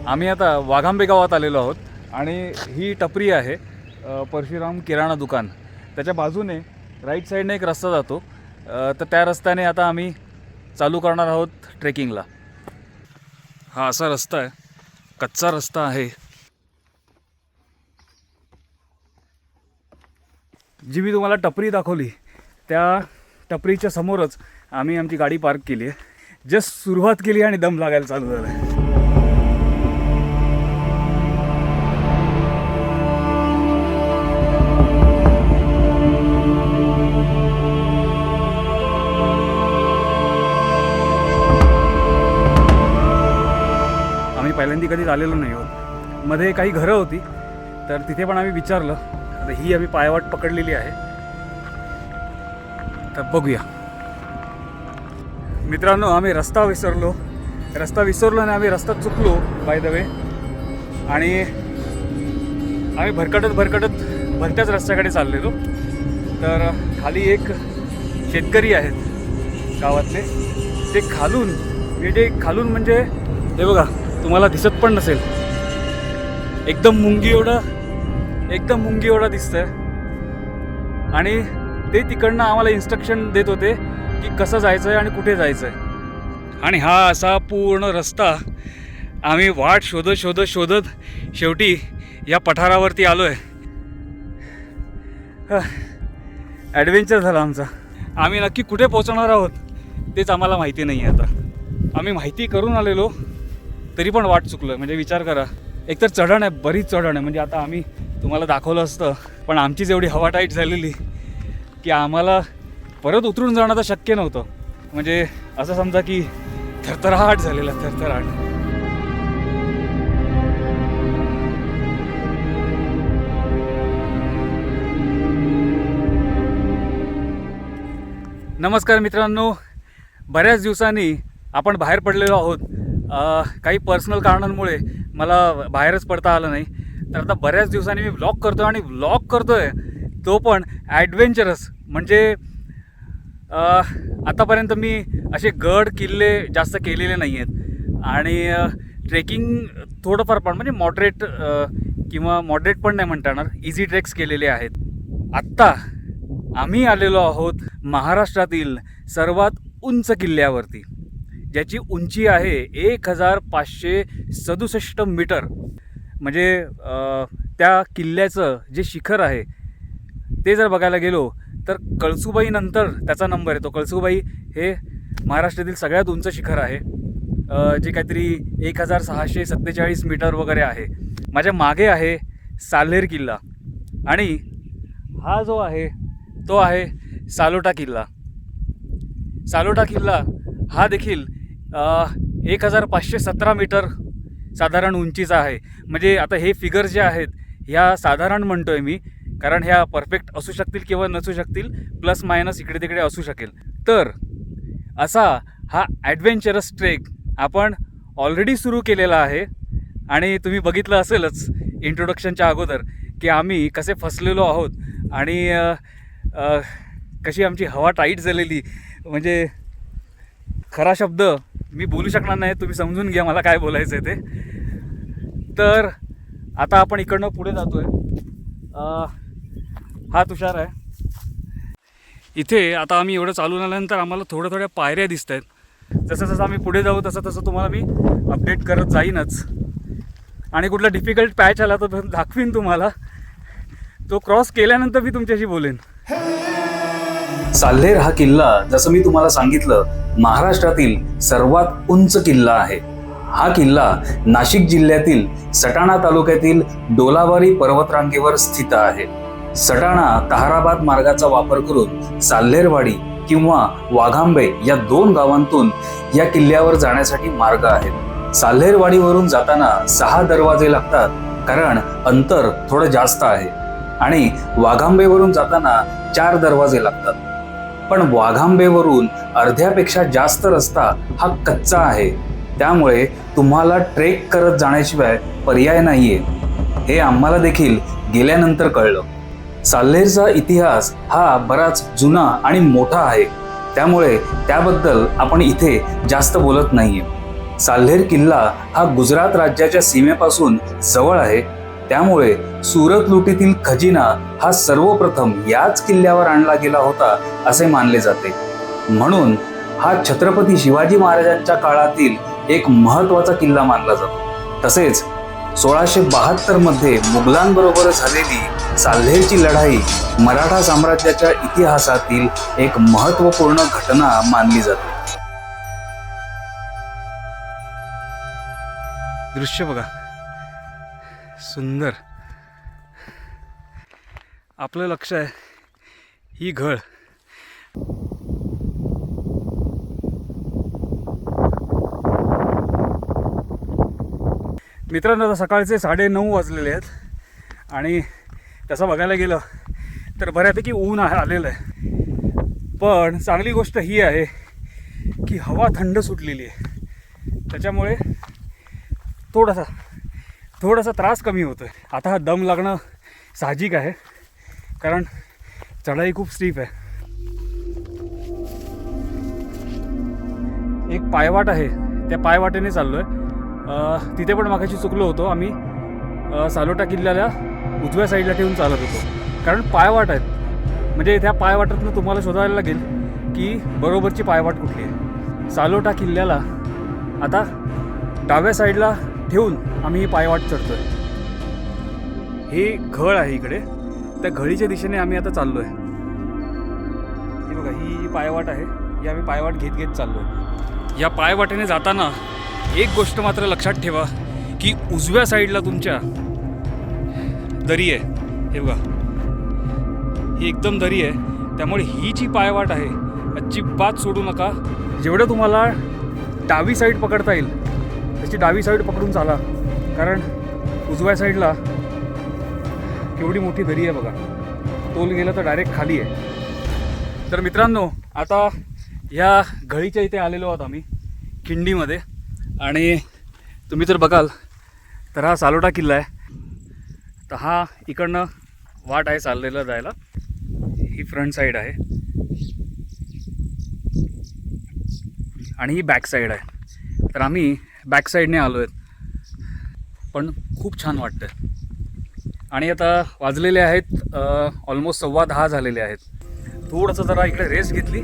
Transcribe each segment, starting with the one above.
आम्ही आता वाघांबे गावात आलेलो आहोत आणि ही टपरी आहे परशुराम किराणा दुकान. त्याच्या बाजूने राईट साईडने एक रस्ता जातो, तर त्या रस्त्याने आता आम्ही चालू करणार आहोत ट्रेकिंगला. हा असा रस्ता आहे, कच्चा रस्ता आहे. जी मी तुम्हाला टपरी दाखवली त्या टपरीच्या समोरच आम्ही आमची गाडी पार्क केली आहे. जस्ट सुरुवात केली आणि दम लागायला चालू झाला आहे. आम्ही पहिल्यांदा कधीच आलेलो नाही आहोत. मध्ये काही घरं होती तर तिथे पण आम्ही विचारलं. आता ही आम्ही पायवाट पकडलेली आहे, तर बघूया. मित्रांनो, आम्ही रस्ता विसरलो आणि आम्ही रस्ता चुकलो बाय द वे. आणि आम्ही भरकटत भलत्याच रस्त्याकडे चाललेलो. तर खाली एक शेतकरी आहेत गावातले, ते खालून म्हणजे हे बघा, तुम्हाला दिसत पण नसेल, एकदम मुंगी एवढा दिसतंय. आणि ते तिकडनं आम्हाला इन्स्ट्रक्शन देत होते की कसं जायचं आहे आणि कुठे जायचं आहे. आणि हा असा पूर्ण रस्ता आम्ही वाट शोधत शेवटी या पठारावरती आलो आहे. ॲडव्हेंचर झाला आमचा. आम्ही नक्की कुठे पोहोचणार आहोत तेच आम्हाला माहिती नाही आहे. आता आम्ही माहिती करून आलेलो तरी पण वाट चुकलो आहे. म्हणजे विचार करा, एकतर चढण आहे, बरीच चढण आहे. म्हणजे आता आम्ही तुम्हाला दाखवलं असतं, पण आमचीच एवढी हवा टाईट झालेली की आम्हाला परत उतरून जाणं तर शक्य नव्हतं. म्हणजे असं समजा की थरथराट झालेला, थरथराट. नमस्कार मित्रांनो, बऱ्याच दिवसांनी आपण बाहेर पडलेलो आहोत. काही पर्सनल कारणांमुळे मला बाहेरच पडता आलं नाही. तर आता बऱ्याच दिवसांनी मी व्लॉग करतोय तो पण ॲडव्हेंचरस. म्हणजे आतापर्यंत मी असे गड किल्ले जास्त केलेले नाही आहेत आणि ट्रेकिंग थोडंफार पण म्हणजे मॉडरेट पण नाही म्हणता येणार, इझी ट्रेक्स केलेले आहेत. आत्ता आम्ही आलेलो आहोत महाराष्ट्रातील सर्वात उंच किल्ल्यावरती, ज्याची उंची आहे 1567 मीटर. म्हणजे त्या किल्ल्याचं जे शिखर आहे ते जर बघायला गेलो तर कळसुबाई नंतर त्याचा नंबर येतो. कळसुबाई हे महाराष्ट्रातील सगळ्यात उंच शिखर आहे, जे काहीतरी 1647 मीटर वगैरे आहे. माझ्या मागे आहे साल्हेर किल्ला आणि हा जो आहे तो आहे सालोटा किल्ला. सालोटा किल्ला हा देखील 1517 मीटर साधारण उंचीचा आहे. म्हणजे आता हे फिगर जे आहेत ह्या साधारण म्हणतोय मी, कारण ह्या परफेक्ट असू शकतील किंवा नसू शकतील, प्लस मायनस इकडे तिकडे असू शकेल. तर असा हा ॲडव्हेंचरस ट्रेक आपण ऑलरेडी सुरू केलेला आहे. आणि तुम्ही बघितलं असेलच इंट्रोडक्शनच्या अगोदर की आम्ही कसे फसलेलो आहोत आणि कशी आमची हवा टाईट झालेली. म्हणजे खरा शब्द मी बोलू शकणार नाही, तुम्ही समजून घ्या मला काय बोलायचं आहे ते. तर आता आपण इकडनं पुढे जातोय. हा तुषार आहे. इथे आता आम्ही एवढं चालून आल्यानंतर आम्हाला थोड्या पायऱ्या दिसत आहेत. जसं आम्ही पुढे जाऊ तसं तुम्हाला मी अपडेट करत जाईनच. आणि कुठला डिफिकल्ट पॅच आला तर दाखवीन तुम्हाला. तो क्रॉस केल्यानंतर मी तुमच्याशी बोलेन. साल्हेर हा किल्ला, जसं मी तुम्हाला सांगितलं, महाराष्ट्रातील सर्वात उंच किल्ला आहे. हा किल्ला नाशिक जिल्ह्यातील सटाणा तालुक्यातील डोलाबारी पर्वतरांगेवर स्थित आहे. सटाणा ताहराबाद मार्गाचा वापर करून साल्हेरवाडी किंवा वाघांबे या 2 गावांतून या किल्ल्यावर जाण्यासाठी मार्ग आहेत. साल्हेरवाडीवरून जाताना 6 दरवाजे लागतात, कारण अंतर थोडं जास्त आहे. आणि वाघांबेवरून जाताना 4 दरवाजे लागतात. पण वाघांबेवरून अर्ध्यापेक्षा जास्त रस्ता हा कच्चा आहे. त्यामुळे तुम्हाला ट्रेक करत जाण्याशिवाय पर्याय नाहीये. हे आम्हाला देखील गेल्यानंतर कळलं. साल्हेरचा इतिहास हा बराच जुना आणि मोठा आहे, त्यामुळे त्याबद्दल आपण इथे जास्त बोलत नाहीये. साल्हेर किल्ला हा गुजरात राज्याच्या सीमेपासून जवळ आहे, त्यामुळे सुरत लुटीतील खजिना हा सर्वप्रथम याच किल्ल्यावर आणला गेला होता असे मानले जाते. म्हणून हा छत्रपती शिवाजी महाराजांच्या काळातील एक महत्त्वाचा किल्ला मानला जातो. तसेच 1672 मध्ये मुघलांबरोबर झालेली साल्हेरची लढाई मराठा साम्राज्याच्या इतिहासातील एक महत्त्वपूर्ण घटना मानली जाते. दृश्य बघा, सुंदर. आपलं लक्ष आहे ही घळ. मित्रांनो, आता सकाळचे 9:30 वाजलेले आहेत आणि तसं बघायला गेलं तर बऱ्यापैकी ऊन आलेलं आहे. पण चांगली गोष्ट ही आहे की हवा थंड सुटलेली आहे, त्याच्यामुळे थोडासा त्रास कमी होतो आहे. आता हा दम लागणं साहजिक आहे, कारण चढाई खूप स्टीप आहे. एक पायवाट आहे, त्या पायवाटेने चाललो आहे. तिथे पण मागाशी चुकलो होतो. आम्ही सालोटा किल्ल्याला उजव्या साईडला ठेवून चालत होतो, कारण पायवाट आहेत. म्हणजे त्या पायवाटातून तुम्हाला शोधायला लागेल की बरोबरची पायवाट कुठली आहे. सालोटा किल्ल्याला आता डाव्या साईडला ठेवून आम्ही ही पायवाट चढतो आहे. ही घळ आहे इकडे, त्या घळीच्या दिशेने आम्ही आता चाललो आहे. ही बघा, ही पायवाट आहे, ही आम्ही पायवाट घेत चाललो आहे. या पायवाटेने जाताना एक गोष्ट मात्र लक्षात ठेवा की उजव्या साईडला तुमच्या दरी आहे. हे बघा, ही एकदम दरी आहे, त्यामुळे ही जी पायवाट आहे अजिबात सोडू नका. जेवढं तुम्हाला डावी साईड पकडता येईल त्याची डावी साईड पकडून चाला, कारण उजव्या साईडला केवढी मोठी दरी आहे बघा. तोल गेला तर डायरेक्ट खाली आहे. तर मित्रांनो, आता ह्या घळीच्या इथे आलेलो आहोत आम्ही खिंडीमध्ये, आणि तुम्ही जर बघाल तर हा सालोटा किल्ला आहे. तर हा इकडनं वाट आहे चाललेला जायला. ही फ्रंट साईड आहे आणि ही बॅक साईड आहे. तर आम्ही बॅक साईडने आलो आहेत, पण खूप छान वाटतं. आणि आता वाजलेले आहेत ऑलमोस्ट 10:15 झालेले आहेत. थोडंसं जरा इकडे रेस्ट घेतली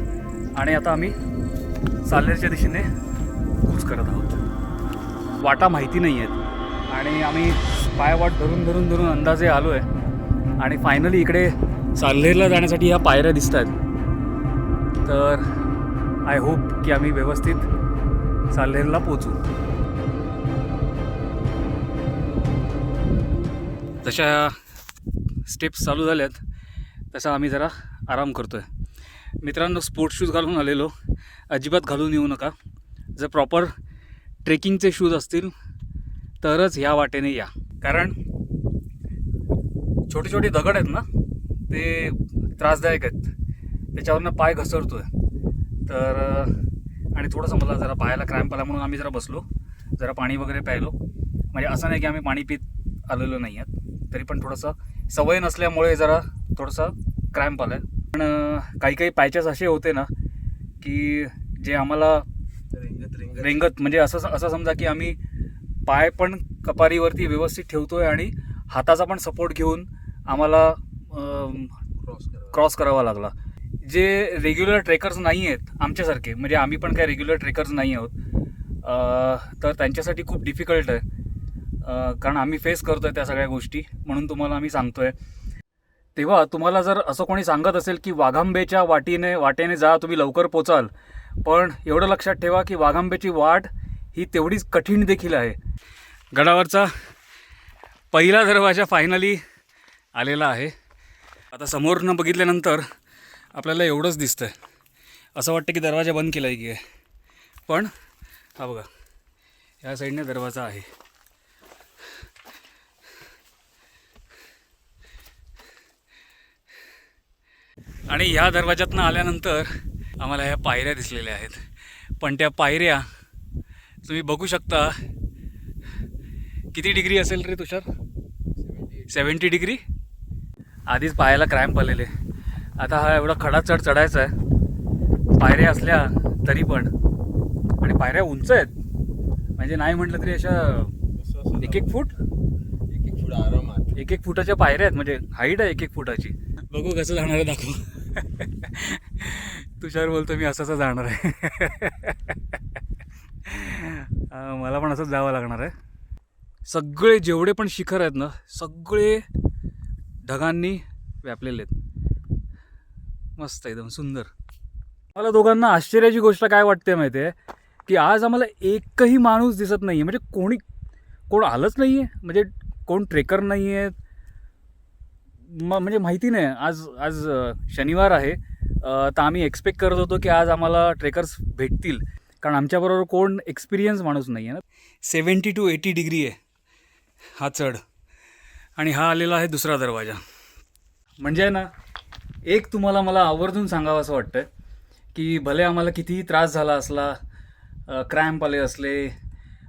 आणि आता आम्ही साल्हेरच्या दिशेने कूच करत आहोत. वाटा माहिती नाही आहेत आणि आम्ही पायवाट धरून अंदाजे आलो आहे. आणि फायनली इकडे साल्हेरला जाण्यासाठी ह्या पायऱ्या दिसत आहेत. तर आय होप की आम्ही व्यवस्थित साल्हेरला पोचू. जशा स्टेप्स चालू झाल्यात तसा आम्ही जरा आराम करतो आहे. मित्रांनो, स्पोर्ट्स शूज घालून आलेलो, अजिबात घालून येऊ नका. जर प्रॉपर ट्रेकिंगचे शूज असतील तरच ह्या वाटेने या, कारण छोटे छोटे दगड आहेत ना, ते त्रासदायक आहेत. त्याच्यावरनं पाय घसरतो आहे. तर आणि थोडंसं मला जरा पायाला क्रॅम्प आला, म्हणून आम्ही जरा बसलो, जरा पाणी वगैरे प्यायलो. म्हणजे असं नाही की आम्ही पाणी पित आलेलो नाही आहेत, तरी पण थोडंसं सवय नसल्यामुळे जरा थोडंसं क्रॅम्प आलं आहे. पण काही पॅचेस असे होते ना की जे आम्हाला रेंगत, म्हणजे असं समजा की आम्ही पाय पण कपारीवरती व्यवस्थित ठेवतो आहे आणि हाताचा पण सपोर्ट घेऊन आम्हाला क्रॉस करावा लागला. जे रेग्युलर ट्रेकर्स नाही आहेत आमच्यासारखे, म्हणजे आम्ही पण काय रेग्युलर ट्रेकर्स नाही आहोत, तर त्यांच्यासाठी खूप डिफिकल्ट आहे, कारण आम्ही फेस करतो आहे त्या सगळ्या गोष्टी, म्हणून तुम्हाला आम्ही सांगतो आहे. तेव्हा तुम्हाला जर असं कोणी सांगत असेल की वाघांबेच्या वाटेने जा, तुम्ही लवकर पोचाल, पण एवढं लक्षात ठेवा की वाघांबेची वाट ही तेवढीच कठीण देखील आहे. गडावरचा पहिला दरवाजा फायनली आलेला आहे. आता समोरनं बघितल्यानंतर आपल्याला एवढंच दिसतं आहे, असं वाटतं की दरवाजा बंद केला आहे की, पण हा बघा, ह्या साईडने दरवाजा आहे. आणि ह्या दरवाज्यातनं आल्यानंतर आम्हाला ह्या पायऱ्या दिसलेल्या आहेत. पण त्या पायऱ्या तुम्ही बघू शकता. किती डिग्री असेल रे तुषार? 70 डिग्री. आधीच पायाला क्रॅम्प आलेले. आता हा एवढा खडा चढायचा आहे, पायऱ्या असल्या तरी पण, आणि पायऱ्या उंच आहेत, म्हणजे नाही म्हटलं तरी अशा एक एक फूट आरामात. एक फुटाच्या पायऱ्या आहेत, म्हणजे हाईट आहे 1 फुटाची. बघू कसं जाणार आहे, दाखवू. तुषार बोलतो मी असं जाणार आहे. मला पण असंच जावं लागणार आहे. सगळे जेवढे पण शिखर आहेत ना, सगळे ढगांनी व्यापलेले आहेत. मस्त एकदम सुंदर. मला दोघांना आश्चर्याची गोष्ट काय वाटते माहिती आहे, की आज आम्हाला एकही माणूस दिसत नाही आहे. म्हणजे कोण आलंच नाही आहे, म्हणजे कोण ट्रेकर नाही आहेत. म्हणजे माहिती नाही. आज शनिवार आहे, तर आम्ही एक्सपेक्ट करत होतो की आज आम्हाला ट्रेकर्स भेटतील, कारण आमच्याबरोबर कोण एक्सपिरियन्स माणूस नाही आहे ना. 70 to 80 डिग्री आहे हा चढ, आणि हा आलेला आहे दुसरा दरवाजा. म्हणजे ना, एक तुम्हाला मला आवर्जून सांगावं असं वाटतं की भले आम्हाला कितीही त्रास झाला असला, क्रॅम्प आले असले,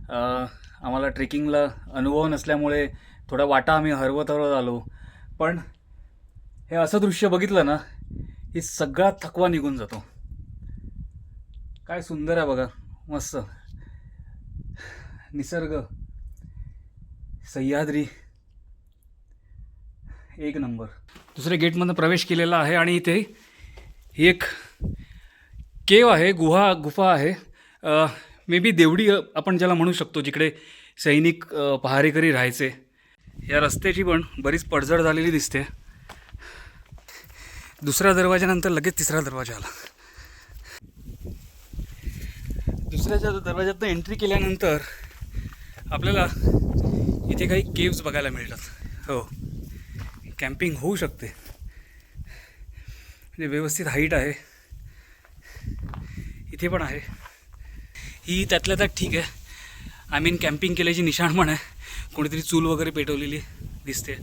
आम्हाला ट्रेकिंगला अनुभव नसल्यामुळे थोडा वाटा आम्ही हरवत आलो, पण हे असं दृश्य बघितलं ना, ही सगळा थकवा निघून जातो. काय सुंदर आहे बघा, मस्त निसर्ग, सह्याद्री, एक नंबर. दुसऱ्या गेटमधून प्रवेश केलेला आहे आणि इथे ही एक केव आहे, गुफा आहे. मे बी देवडी आपण ज्याला म्हणू शकतो, जिकडे सैनिक पहारेकरी राहायचे. या रस्त्याची पण बरीच पडझड झालेली दिसते. दुसऱ्या दरवाजानंतर लगेच तिसरा दरवाजा आला. दुसऱ्याच्या दरवाज्यातनं एंट्री केल्यानंतर आपल्याला इथे काही केव्ज बघायला मिळतात. हो, कॅम्पिंग होऊ शकते. म्हणजे व्यवस्थित हाईट आहे, इथे पण आहे. ही त्यातल्या त्यात ठीक आहे. आय मीन कॅम्पिंग केल्याची निशाण पण आहे. कोणीतरी चूल वगैरे पेटवलेली दिसते.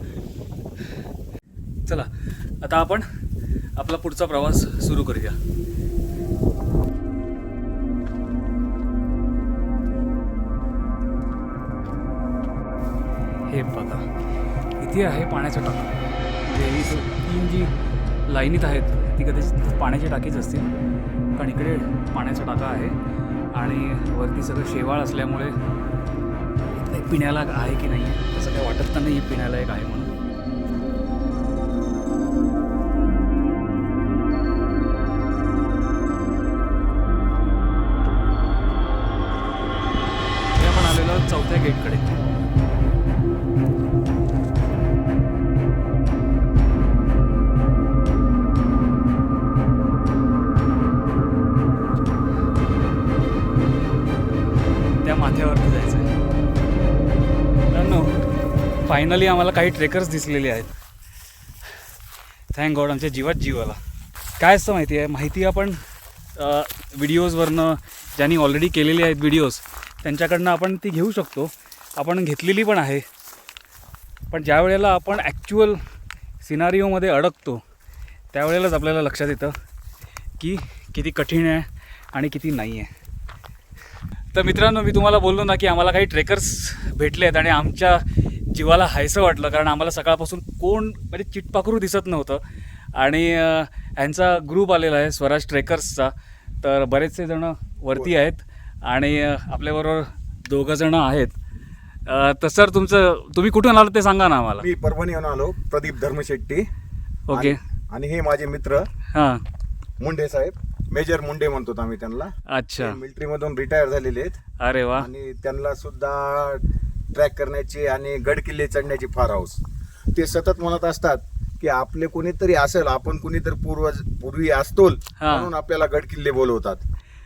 चला आता आपण आपला पुढचा प्रवास सुरू करूया. हे बघा, इथे आहे पाण्याचा टाका. म्हणजे ही 3 जी लाईनीत आहेत ती कदाचित पाण्याची टाकीच असतील, कारण इकडे पाण्याचा टाका आहे आणि वरती सगळं शेवाळ असल्यामुळे इथे पिण्याला आहे की नाही आहे तसं काय वाटत नाही. पिण्याला एक आहे म्हणून. हे आपण आलेलो आहोत 4थ्या गेटकडे. त्या माथ्यावरती जायचं आहे. फायनली आम्हाला काही ट्रेकर्स दिसलेले आहेत. थँक गॉड, आमच्या जीवात जीव आला. काय असतं माहिती आपण व्हिडिओजवरनं ज्यांनी ऑलरेडी केलेले आहेत व्हिडिओज, त्यांच्याकडनं आपण ती घेऊ शकतो. आपण घेतलेली पण आहे. पण ज्या वेळेला आपण ॲक्च्युअल सिनारिओमध्ये अडकतो त्यावेळेलाच आपल्याला लक्षात येतं की किती कठीण आहे आणि किती नाही आहे. तर मित्रांनो, मी तुम्हाला बोललो ना की आम्हाला काही ट्रेकर्स भेटले आहेत आणि आमच्या जीवाला हायसं वाटलं, कारण आम्हाला सकाळपासून कोण म्हणजे चिटपाखरू दिसत नव्हतं. आणि ह्यांचा ग्रुप आलेला आहे स्वराज ट्रेकर्सचा. तर बरेचसे जणं वरती आहेत आणि आपल्याबरोबर 2 जणं आहेत. तर सर, तुम्ही कुठून आलात ते सांगा ना आम्हाला. मी परभणीहून आलो, प्रदीप धर्मशेट्टी. ओके. आणि हे माझे मित्र हां. मुंडे साहेब, मेजर मुंडे म्हणतो आम्ही त्यांना. अच्छा. मिलिटरी मधून रिटायर झालेले आहेत. अरे वा. आणि त्यांना सुद्धा ट्रॅक करण्याची आणि गड किल्ले चढण्याची फार हौस. ते सतत म्हणत असतात की आपले कोणीतरी असेल, आपण कोणीतरी पूर्वी असतो म्हणून आपल्याला गड किल्ले बोलवतात,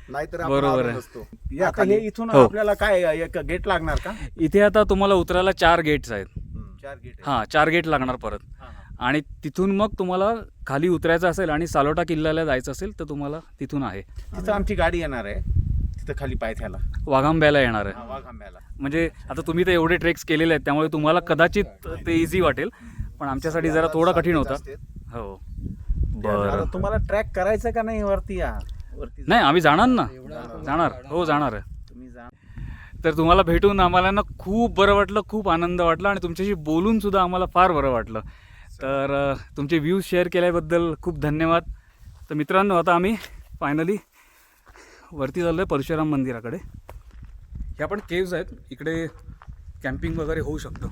नाहीतर आपण बरोबर आलो आहे. नसतो. या खाली इथून हो. आपल्याला काय एक गेट लागणार का? इथे आता तुम्हाला उतरायला 4 गेट्स आहेत. 4 गेट. हां, 4 गेट लागणार परत. आणि तिथून मग तुम्हाला खाली उतरायचं असेल आणि सालोटा किल्ल्याला जायचं असेल तर तुम्हाला तिथून आहे. तिथं आमची गाडी येणार आहे, तिथं खाली पायथ्याला वाघांब्याला येणार आहे. वाघांब्याला. म्हणजे आता तुम्ही तर एवढे ट्रेक्स केलेले आहेत त्यामुळे तुम्हाला कदाचित ते इझी वाटेल, पण आमच्यासाठी जरा थोडा कठीण होता. हो, बरं. आता तुम्हाला ट्रॅक करायचं का नाही वरती? वरती नाही, आम्ही जाणार ना. जाणार. हो, जाणार आहे. तुम्ही जा. तर तुम्हाला भेटून आम्हाला ना खूप बरं वाटलं, खूप आनंद वाटला आणि तुमच्याशी बोलून सुद्धा आम्हाला फार बरं वाटलं. तर तुमचे व्ह्यूज शेअर केल्याबद्दल खूप धन्यवाद. तर मित्रांनो, आता आम्ही फायनली वरती चाललो आहे परशुराम मंदिराकडे. ह्या पण केव्ज आहेत, इकडे कॅम्पिंग वगैरे होऊ शकतं,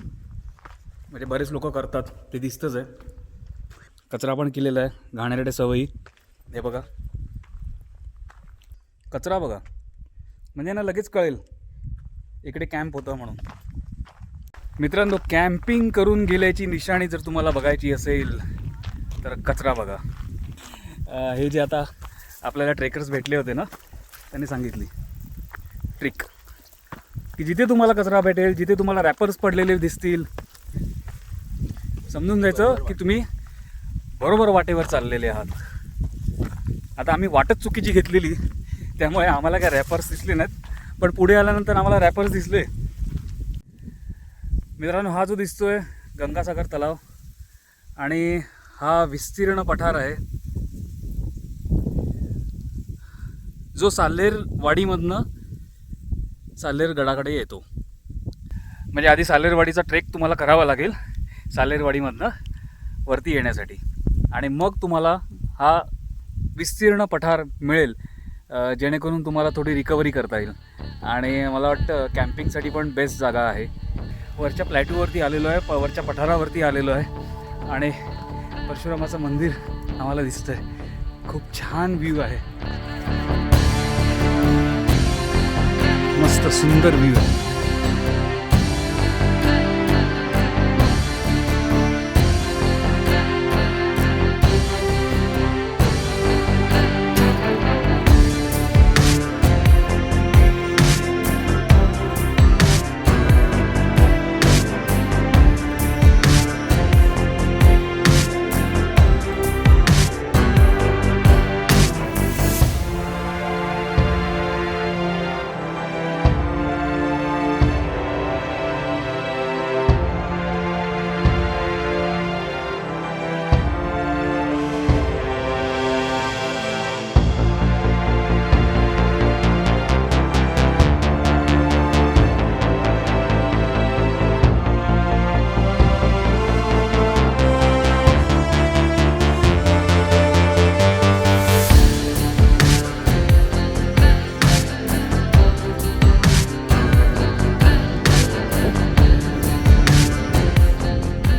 म्हणजे बरेच लोक करतात ते दिसतंच आहे. कचरा पण केलेला आहे, घाणेरड्या सवयी. हे बघा कचरा बघा, म्हणजे ना लगेच कळेल इकडे कॅम्प होतं म्हणून. मित्रांनो, कॅम्पिंग करून गेल्याची निशाणी जर तुम्हाला बघायची असेल तर कचरा बघा. हे जे आता आपल्याला ट्रेकर्स भेटले होते ना, त्यांनी सांगितली ट्रिक की जिथे तुम्हाला कचरा भेटेल, जिथे तुम्हाला रॅपर्स पडलेले दिसतील, समजून जायचं की तुम्ही बरोबर वाटेवर चाललेले आहात. आता आम्ही वाटच चुकीची घेतलेली, त्यामुळे आम्हाला काय रॅपर्स दिसले नाहीत, पण पुढे आल्यानंतर आम्हाला रॅपर्स दिसले. मित्रांनो, हा जो दिसतोय गंगासागर तलाव आणि हा विस्तीर्ण पठार आहे जो साल्हेर वाडीमधनं साल्हेर गडाकडे येतो. म्हणजे आधी साल्हेरवाडीचा ट्रेक तुम्हाला करावा लागेल साल्हेरवाडीमधनं वरती येण्यासाठी, आणि मग तुम्हाला हा विस्तीर्ण पठार मिळेल, जेणेकरून तुम्हाला थोडी रिकव्हरी करता येईल. आणि मला वाटतं कॅम्पिंगसाठी पण बेस्ट जागा आहे. वरच्या प्लॅटूवरती आलेलो आहे, वरच्या पठारावरती आलेलो आहे आणि परशुरामाचं मंदिर आम्हाला दिसतंय. खूप छान व्ह्यू आहे, मस्त सुंदर व्ह्यू आहे.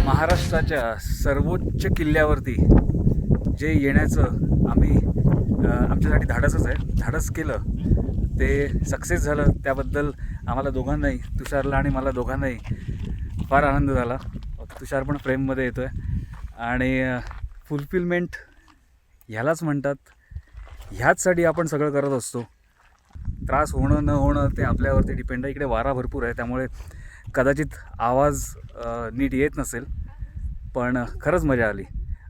महाराष्ट्राच्या सर्वोच्च किल्ल्यावरती जे येण्याचं आमच्यासाठी धाडसच आहे. धाडस केलं ते सक्सेस झालं, त्याबद्दल आम्हाला दोघांनाही, तुषारला आणि मला दोघांनाही फार आनंद झाला. तुषार पण फ्रेममध्ये येतो आहे आणि फुलफिलमेंट ह्यालाच म्हणतात. ह्याचसाठी आपण सगळं करत असतो. त्रास होणं न होणं ते आपल्यावरती डिपेंड आहे. इकडे वारा भरपूर आहे, त्यामुळे कदाचित आवाज नीट येत नसेल, पण खरंच मजा आली.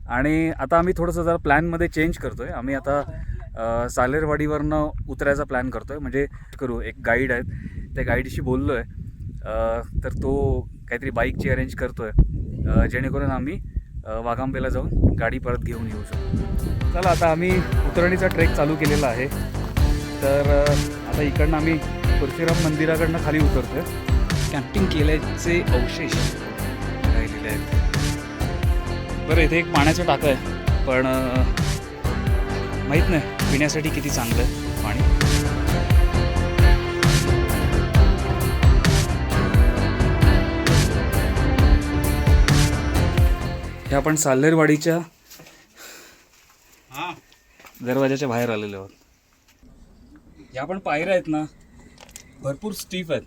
आणि आता आम्ही थोडंसं जरा प्लॅनमध्ये चेंज करतो आहे. आम्ही आता साल्हेरवाडीवरनं उतरायचा प्लॅन करतो आहे. म्हणजे करू, एक गाईड आहेत, त्या गाईडशी बोललो आहे, तर तो काहीतरी बाईकची अरेंज करतो आहे, जेणेकरून आम्ही वाघांबेला जाऊन गाडी परत घेऊन येऊ शकतो. चला, आता आम्ही उतरणीचा ट्रेक चालू केलेला आहे. तर आता इकडनं आम्ही परशुराम मंदिराकडनं खाली उतरतो आहे. कॅम्पिंग केल्याचे अवशेष राहिलेले आहेत. बरं, इथे एक पाण्याचं टाकं आहे, पण माहीत नाही पिण्यासाठी किती चांगलं आहे पाणी. हे आपण साल्हेरवाडीच्या दरवाजाच्या बाहेर आलेलो आहोत. ह्या पण पायऱ्या आहेत ना, भरपूर स्टीफ आहेत.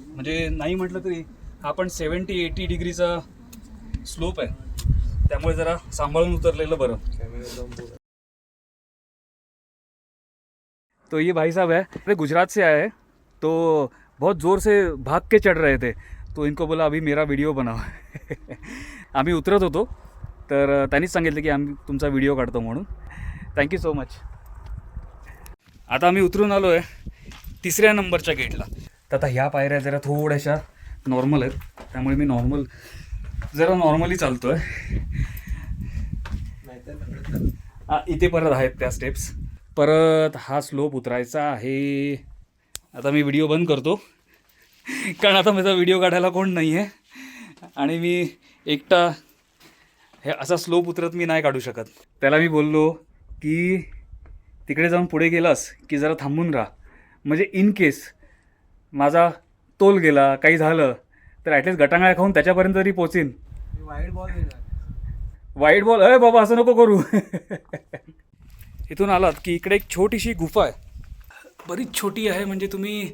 म्हणजे नाही म्हटलं तरी हा पण 70-80 डिग्रीचा स्लोप आहे, त्यामुळे जरा सांभाळून उतरलेलं बरं. तो ये भाई साहब है, अरे गुजरात से आए हैं, तो बहुत ज़ोर से भाग के चढ़ रहे थे, तो इनको बोला अभी मेरा व्हिडिओ बनाओ. आम्ही उतरत होतो, तर त्यांनीच सांगितलं की आम्ही तुमचा व्हिडिओ काढतो म्हणून. Thank you so much. आता आम्ही उतरून आलो आहे 3ऱ्या नंबरच्या गेटला. तर आता ह्या पायऱ्या जरा थोड्याशा नॉर्मल आहेत, त्यामुळे मी नॉर्मली चालतो आहे. इथे परत आहेत त्या स्टेप्स. परत हा स्लोप उतरायचा आहे. आता मी व्हिडिओ बंद करतो, कारण आता माझा व्हिडिओ काढायला कोण नाही आहे आणि मी एकटा हे असा स्लोप उतरत मी नाही काढू शकत. त्याला मी बोललो की तिकडे जाऊन पुढे गेलास की जरा थांबून राहा, म्हणजे इन केस माझा तोल गेला काही झालं तर ॲटलिस्ट गटांगळ्या खाऊन त्याच्यापर्यंत तरी पोचीन. वाईट बॉल अरे बाबा असं नको करू. इथून आलात की इकडे एक छोटीशी गुफा आहे. बरीच छोटी आहे म्हणजे तुम्ही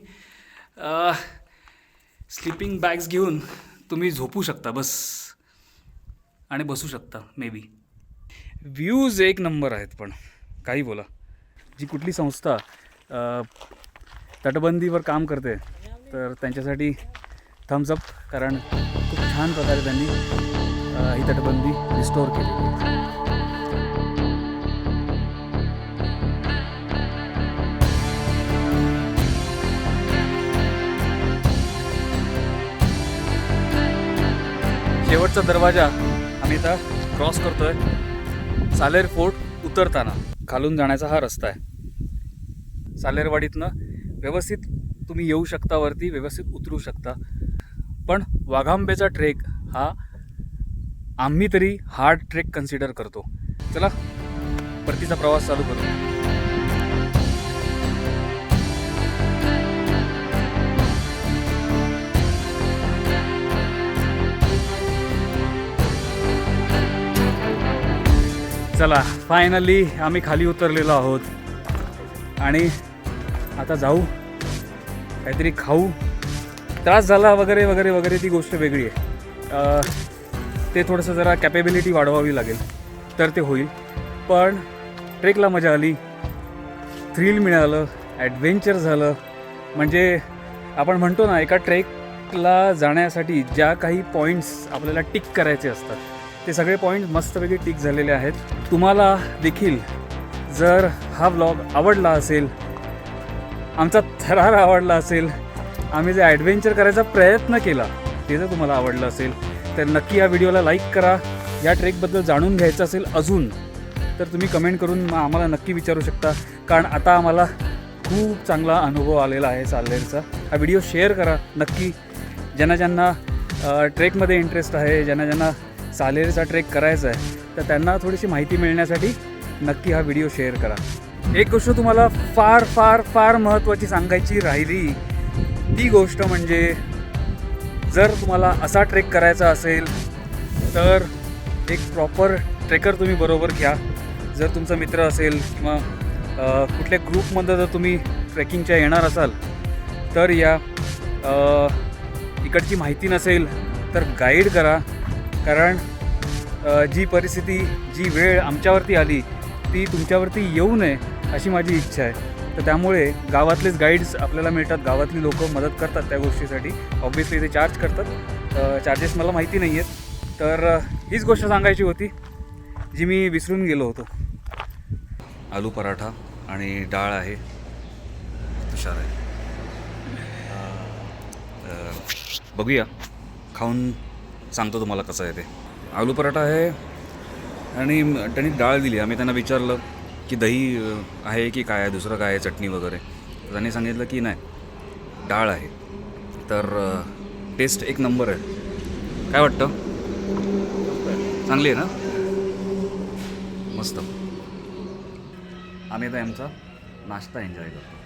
स्लीपिंग बॅग्स घेऊन तुम्ही झोपू शकता बस आणि बसू शकता मे बी. व्ह्यूज एक नंबर आहेत पण काही बोला. जी कुठली संस्था तटबंदीवर काम करते तर त्यांच्यासाठी थम्स अप, कारण खूप छान प्रकारे त्यांनी ही तटबंदी रिस्टोअर केलेली आहे. शेवटचा दरवाजा आम्ही आता क्रॉस करतोय. सालेर फोर्ट उतरताना खालून जाण्याचा हा रस्ता आहे. सालेरवाडीतनं व्यवस्थित तुम्ही येऊ शकता वरती, व्यवस्थित उतरू शकता. पण वाघांबेचा ट्रेक हा आम्ही तरी हार्ड ट्रेक कन्सिडर करतो. चला परतीचा प्रवास चालू करू. चला फायनली आम्ही खाली उतरलेलो आहोत आणि आता जाऊ काहीतरी खाऊ. त्रास झाला वगैरे वगैरे वगैरे ती गोष्ट वेगळी आहे. ते थोडंसं जरा कॅपेबिलिटी वाढवावी लागेल तर ते होईल. पण ट्रेकला मजा आली, थ्रिल मिळालं, ॲडव्हेंचर झालं. म्हणजे आपण म्हणतो ना एका ट्रेकला जाण्यासाठी ज्या काही पॉईंट्स आपल्याला टिक करायचे असतात ते सगळे पॉईंट मस्तपैकी टिक झालेले आहेत. तुम्हाला देखील जर हा व्लॉग आवडला असेल, आमचा थरार आवडला असेल, आम्ही जे ॲडव्हेंचर करायचा प्रयत्न केला ते जर तुम्हाला आवडलं असेल तर नक्की या व्हिडिओला लाईक करा. या ट्रेकबद्दल जाणून घ्यायचं असेल अजून तर तुम्ही कमेंट करून आम्हाला नक्की विचारू शकता, कारण आता आम्हाला खूप चांगला अनुभव आलेला आहे सालेरचा. हा व्हिडिओ शेअर करा नक्की. ज्यांना ट्रेकमध्ये इंटरेस्ट आहे, ज्यांना सालेरचा ट्रेक करायचा आहे तर त्यांना थोडीशी माहिती मिळण्यासाठी नक्की हा व्हिडिओ शेअर करा. एक गोष्ट तुम्हाला फार फार फार महत्त्वाची सांगायची राहिली, ती गोष्ट म्हणजे जर तुम्हाला असा ट्रेक करायचा असेल तर एक प्रॉपर ट्रेकर तुम्ही बरोबर घ्या. जर तुमचा मित्र असेल किंवा कुठल्या ग्रुपमध्ये जर तुम्ही ट्रेकिंगच्या येणार असाल तर या. इकडची माहिती नसेल तर गाईड करा, कारण जी परिस्थिती जी वेळ आमच्यावरती आली ती तुमच्यावरती येऊ नये अशी माझी इच्छा आहे. तर त्यामुळे गावातलेच गाईड्स आपल्याला मिळतात, गावातली लोक मदत करतात त्या गोष्टीसाठी. ऑब्व्हियसली ते चार्ज करतात, चार्जेस मला माहिती नाही आहेत. तर हीच गोष्ट सांगायची होती जी मी विसरून गेलो होतो. आलू पराठा आणि डाळ आहे, हुशार आहे. बघूया खाऊन सांगतो तुम्हाला कसं आहे ते. आलू पराठा आहे आणि त्यांनी डाळ दिली. आम्ही त्यांना विचारलं की दही आहे की काय आहे, दुसरं काय आहे, चटणी वगैरे. तर त्यांनी सांगितलं की नाही डाळ आहे. तर टेस्ट एक नंबर आहे. काय वाटतं? चांगली आहे ना? मस्त. आम्ही आता आमचा नाश्ता एन्जॉय करतो.